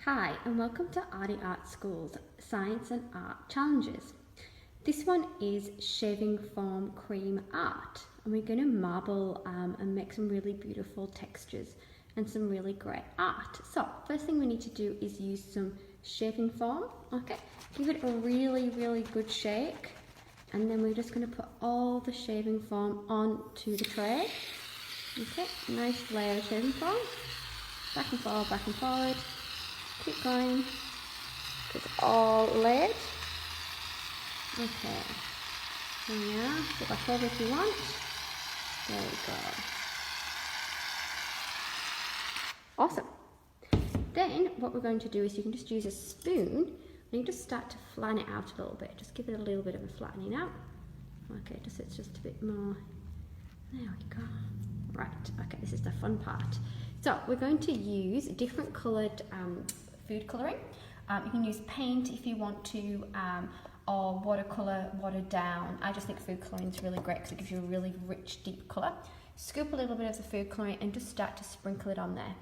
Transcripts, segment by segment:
Hi and welcome to ARTea Art School's Science and Art Challenges. This one is shaving foam cream art, and we're going to marble and make some really beautiful textures and some really great art. So first thing we need to do is use some shaving foam. Okay, give it a really good shake, and then we're just going to put all the shaving foam onto the tray. Okay, nice layer of shaving foam, back and forward. Keep going, it's all laid. Okay, yeah, go back over if you want. There we go. Awesome. Then what we're going to do is you can just use a spoon and you just start to flatten it out a little bit. Just give it a little bit of a flattening out. Okay, just it's just a bit more. There we go. Right, okay, this is the fun part. So we're going to use different coloured food colouring. You can use paint if you want to, or watercolour, watered down. I just think food colouring is really great because it gives you a really rich, deep colour. Scoop a little bit of the food colouring and just start to sprinkle it on there.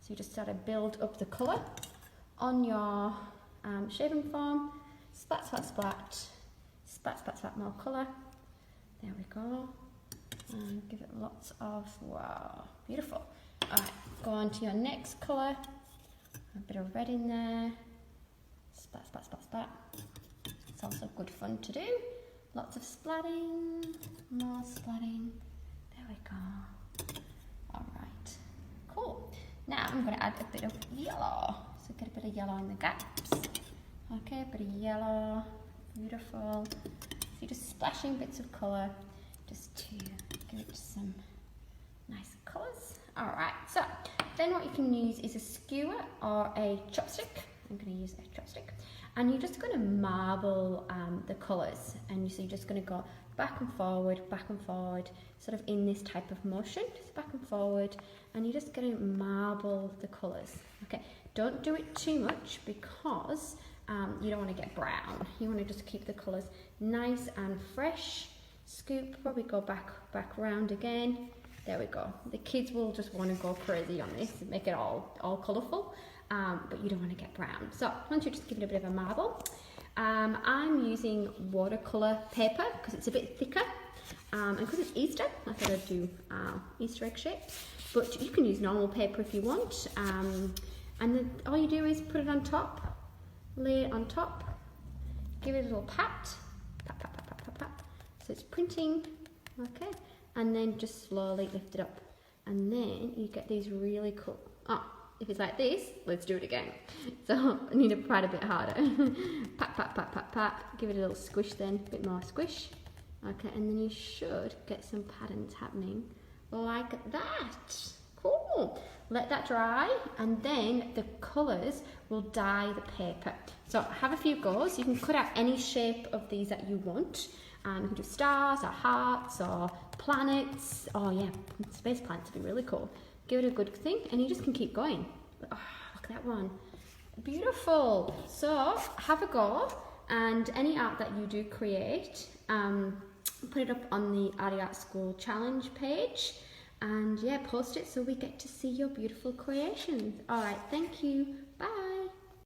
So you just start to build up the colour on your shaving foam. Splat, splat, splat. Splat, splat, splat, more colour. There we go. And give it lots of, wow, beautiful. Alright, go on to your next colour. A bit of red in there. Splat, splat, splat, splat. It's also good fun to do. Lots of splatting, more splatting. There we go. Alright, cool. Now I'm going to add a bit of yellow. So get a bit of yellow in the gaps. Okay, a bit of yellow. Beautiful. So you're just splashing bits of colour just to give it some nice colours. Alright, so then what you can use is a skewer or a chopstick. I'm going to use a chopstick. And you're just going to marble the colours. And so you're just going to go back and forward, sort of in this type of motion. Just back and forward. And you're just going to marble the colours. Okay, don't do it too much because you don't want to get brown. You want to just keep the colours nice and fresh. Scoop, probably go back round again. There we go. The kids will just want to go crazy on this and make it all colourful, but you don't want to get brown. So once you just give it a bit of a marble, I'm using watercolour paper because it's a bit thicker, and because it's Easter, I thought I'd do Easter egg shape. But you can use normal paper if you want, and then all you do is put it on top, lay it on top, give it a little pat. So it's printing, okay, and then just slowly lift it up, and then you get these really cool. Oh, if it's like this, let's do it again. So I need to pat a bit harder. pat, give it a little squish then, a bit more squish. Okay, and then you should get some patterns happening like that. Cool. Let that dry, and then the colours will dye the paper. So have a few goes. You can cut out any shape of these that you want. You can do stars or hearts or planets. Oh yeah, space planets would be really cool. Give it a good thing, and you just can keep going. Oh, look at that one. Beautiful. So have a go, and any art that you do create, put it up on the ARTea Art School challenge page, and yeah, post it so we get to see your beautiful creations. All right, thank you.